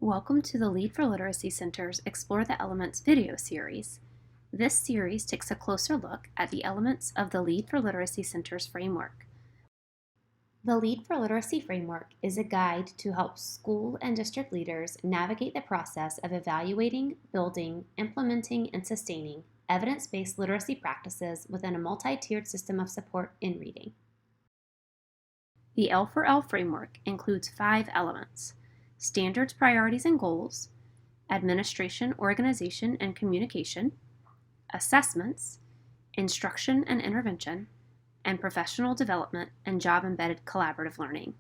Welcome to the Lead for Literacy Center's Explore the Elements video series. This series takes a closer look at the elements of the Lead for Literacy Center's framework. The Lead for Literacy framework is a guide to help school and district leaders navigate the process of evaluating, building, implementing, and sustaining evidence-based literacy practices within a multi-tiered system of support in reading. The L4L framework includes 5 elements: standards, priorities, and goals, administration, organization, and communication, assessments, instruction and intervention, and professional development and job-embedded collaborative learning.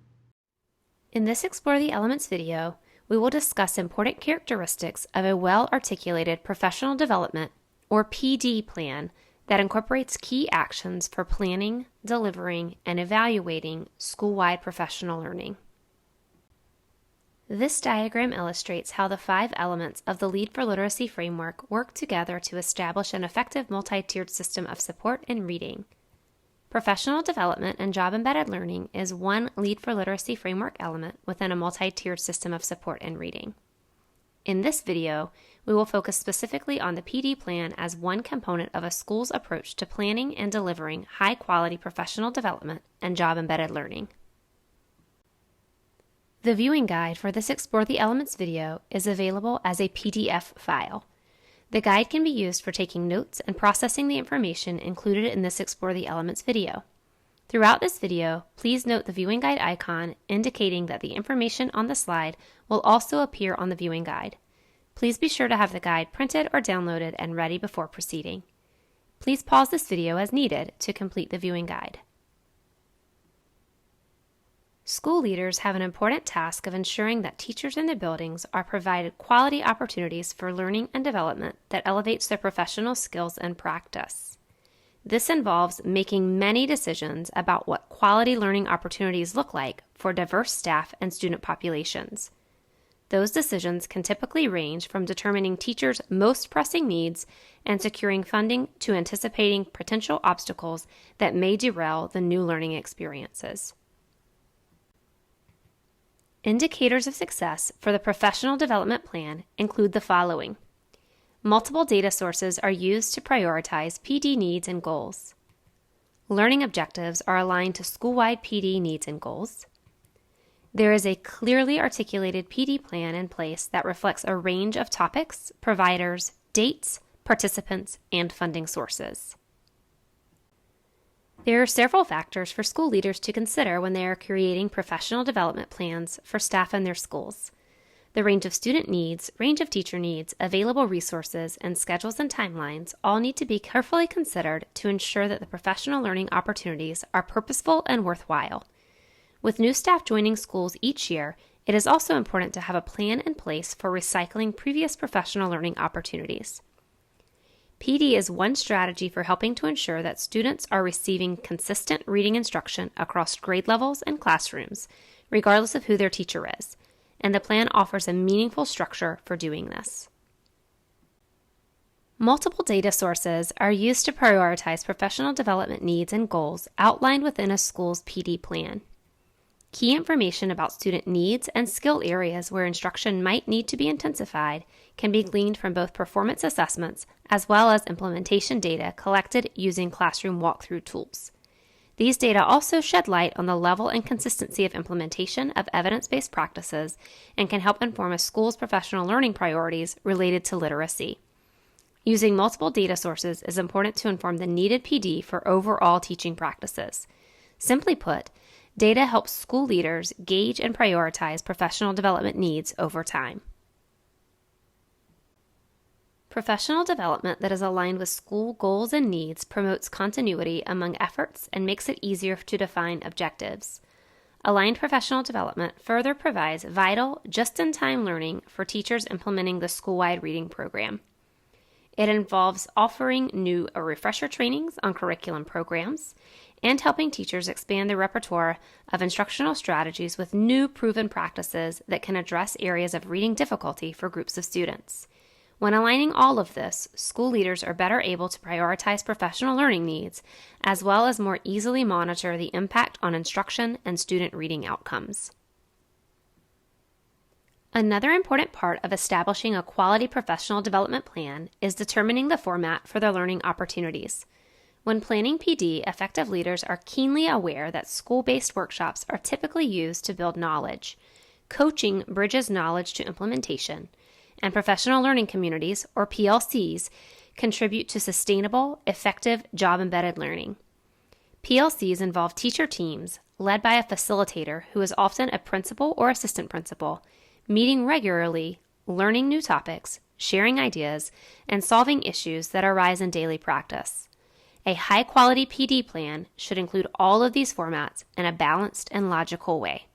In this Explore the Elements video, we will discuss important characteristics of a well-articulated professional development, or PD plan, that incorporates key actions for planning, delivering, and evaluating school-wide professional learning. This diagram illustrates how the 5 elements of the Lead for Literacy framework work together to establish an effective multi-tiered system of support in reading. Professional development and job-embedded learning is one Lead for Literacy framework element within a multi-tiered system of support in reading. In this video, we will focus specifically on the PD plan as one component of a school's approach to planning and delivering high-quality professional development and job-embedded learning. The viewing guide for this Explore the Elements video is available as a PDF file. The guide can be used for taking notes and processing the information included in this Explore the Elements video. Throughout this video, please note the viewing guide icon indicating that the information on the slide will also appear on the viewing guide. Please be sure to have the guide printed or downloaded and ready before proceeding. Please pause this video as needed to complete the viewing guide. School leaders have an important task of ensuring that teachers in the buildings are provided quality opportunities for learning and development that elevates their professional skills and practice. This involves making many decisions about what quality learning opportunities look like for diverse staff and student populations. Those decisions can typically range from determining teachers' most pressing needs and securing funding to anticipating potential obstacles that may derail the new learning experiences. Indicators of success for the professional development plan include the following. Multiple data sources are used to prioritize PD needs and goals. Learning objectives are aligned to school-wide PD needs and goals. There is a clearly articulated PD plan in place that reflects a range of topics, providers, dates, participants, and funding sources. There are several factors for school leaders to consider when they are creating professional development plans for staff in their schools. The range of student needs, range of teacher needs, available resources, and schedules and timelines all need to be carefully considered to ensure that the professional learning opportunities are purposeful and worthwhile. With new staff joining schools each year, it is also important to have a plan in place for recycling previous professional learning opportunities. PD is one strategy for helping to ensure that students are receiving consistent reading instruction across grade levels and classrooms, regardless of who their teacher is, and the plan offers a meaningful structure for doing this. Multiple data sources are used to prioritize professional development needs and goals outlined within a school's PD plan. Key information about student needs and skill areas where instruction might need to be intensified can be gleaned from both performance assessments as well as implementation data collected using classroom walkthrough tools. These data also shed light on the level and consistency of implementation of evidence-based practices and can help inform a school's professional learning priorities related to literacy. Using multiple data sources is important to inform the needed PD for overall teaching practices. Simply put, data helps school leaders gauge and prioritize professional development needs over time. Professional development that is aligned with school goals and needs promotes continuity among efforts and makes it easier to define objectives. Aligned professional development further provides vital, just-in-time learning for teachers implementing the school-wide reading program. It involves offering new or refresher trainings on curriculum programs and helping teachers expand their repertoire of instructional strategies with new proven practices that can address areas of reading difficulty for groups of students. When aligning all of this, school leaders are better able to prioritize professional learning needs, as well as more easily monitor the impact on instruction and student reading outcomes. Another important part of establishing a quality professional development plan is determining the format for their learning opportunities. When planning PD, effective leaders are keenly aware that school-based workshops are typically used to build knowledge. Coaching bridges knowledge to implementation, and professional learning communities, or PLCs, contribute to sustainable, effective, job-embedded learning. PLCs involve teacher teams led by a facilitator who is often a principal or assistant principal, meeting regularly, learning new topics, sharing ideas, and solving issues that arise in daily practice. A high-quality PD plan should include all of these formats in a balanced and logical way.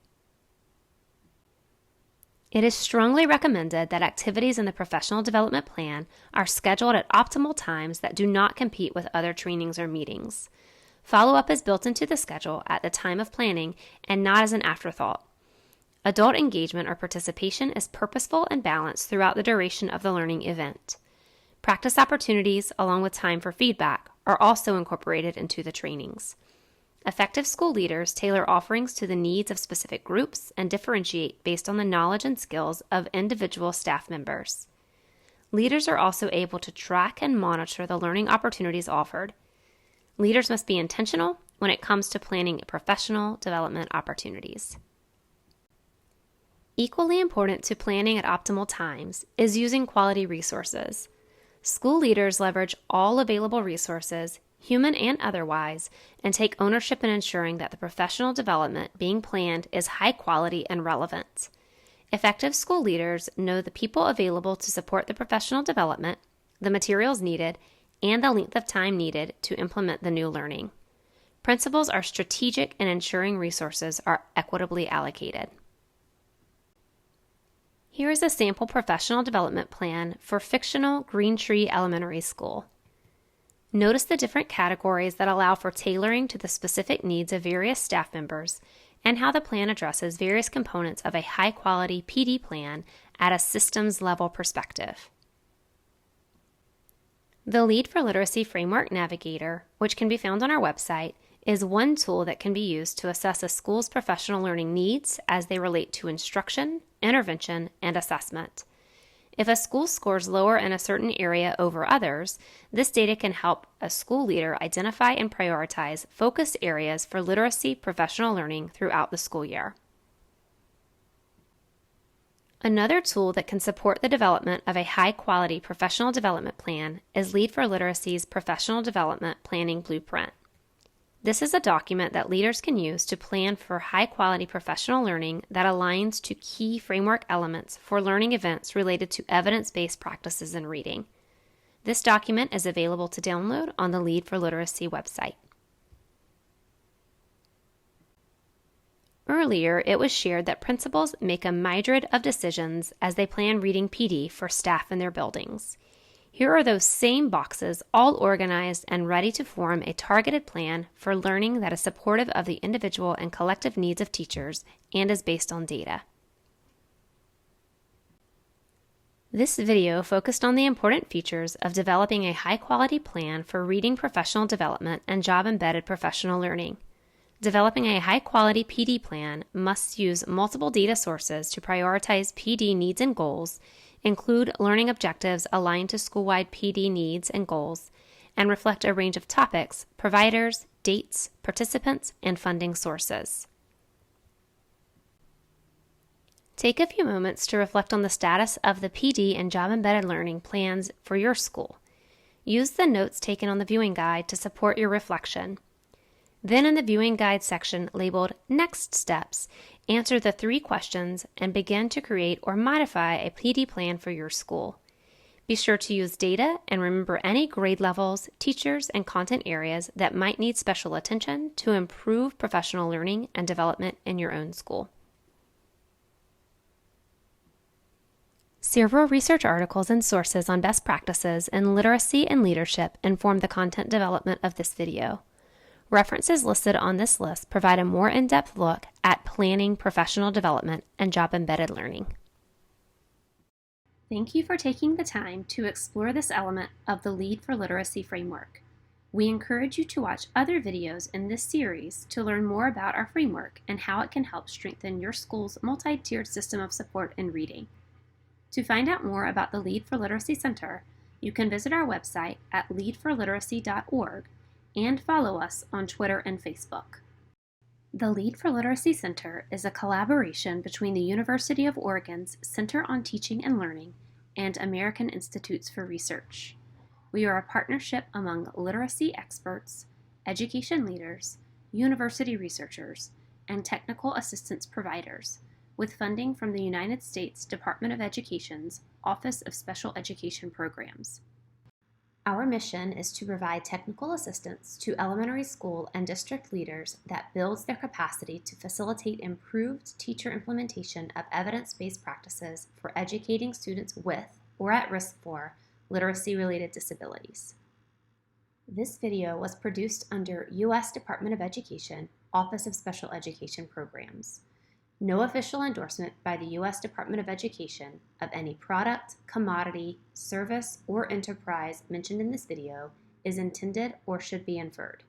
It is strongly recommended that activities in the professional development plan are scheduled at optimal times that do not compete with other trainings or meetings. Follow-up is built into the schedule at the time of planning and not as an afterthought. Adult engagement or participation is purposeful and balanced throughout the duration of the learning event. Practice opportunities, along with time for feedback, are also incorporated into the trainings. Effective school leaders tailor offerings to the needs of specific groups and differentiate based on the knowledge and skills of individual staff members. Leaders are also able to track and monitor the learning opportunities offered. Leaders must be intentional when it comes to planning professional development opportunities. Equally important to planning at optimal times is using quality resources. School leaders leverage all available resources, human and otherwise, and take ownership in ensuring that the professional development being planned is high quality and relevant. Effective school leaders know the people available to support the professional development, the materials needed, and the length of time needed to implement the new learning. Principals are strategic in ensuring resources are equitably allocated. Here is a sample professional development plan for fictional Green Tree Elementary School. Notice the different categories that allow for tailoring to the specific needs of various staff members and how the plan addresses various components of a high-quality PD plan at a systems-level perspective. The Lead for Literacy Framework Navigator, which can be found on our website, is one tool that can be used to assess a school's professional learning needs as they relate to instruction, intervention, and assessment. If a school scores lower in a certain area over others, this data can help a school leader identify and prioritize focus areas for literacy professional learning throughout the school year. Another tool that can support the development of a high-quality professional development plan is Lead for Literacy's Professional Development Planning Blueprint. This is a document that leaders can use to plan for high-quality professional learning that aligns to key framework elements for learning events related to evidence-based practices in reading. This document is available to download on the Lead for Literacy website. Earlier, it was shared that principals make a myriad of decisions as they plan reading PD for staff in their buildings. Here are those same boxes, all organized and ready to form a targeted plan for learning that is supportive of the individual and collective needs of teachers and is based on data. This video focused on the important features of developing a high-quality plan for reading professional development and job-embedded professional learning. Developing a high-quality PD plan must use multiple data sources to prioritize PD needs and goals, include learning objectives aligned to school-wide PD needs and goals, and reflect a range of topics, providers, dates, participants, and funding sources. Take a few moments to reflect on the status of the PD and job-embedded learning plans for your school. Use the notes taken on the viewing guide to support your reflection. Then in the viewing guide section labeled Next Steps, answer the 3 questions and begin to create or modify a PD plan for your school. Be sure to use data and remember any grade levels, teachers, and content areas that might need special attention to improve professional learning and development in your own school. Several research articles and sources on best practices in literacy and leadership inform the content development of this video. References listed on this list provide a more in-depth look at planning professional development and job-embedded learning. Thank you for taking the time to explore this element of the Lead for Literacy framework. We encourage you to watch other videos in this series to learn more about our framework and how it can help strengthen your school's multi-tiered system of support in reading. To find out more about the Lead for Literacy Center, you can visit our website at leadforliteracy.org and follow us on Twitter and Facebook. The Lead for Literacy Center is a collaboration between the University of Oregon's Center on Teaching and Learning and American Institutes for Research. We are a partnership among literacy experts, education leaders, university researchers, and technical assistance providers, with funding from the United States Department of Education's Office of Special Education Programs. Our mission is to provide technical assistance to elementary school and district leaders that builds their capacity to facilitate improved teacher implementation of evidence-based practices for educating students with or at risk for literacy-related disabilities. This video was produced under U.S. Department of Education, Office of Special Education Programs. No official endorsement by the U.S. Department of Education of any product, commodity, service, or enterprise mentioned in this video is intended or should be inferred.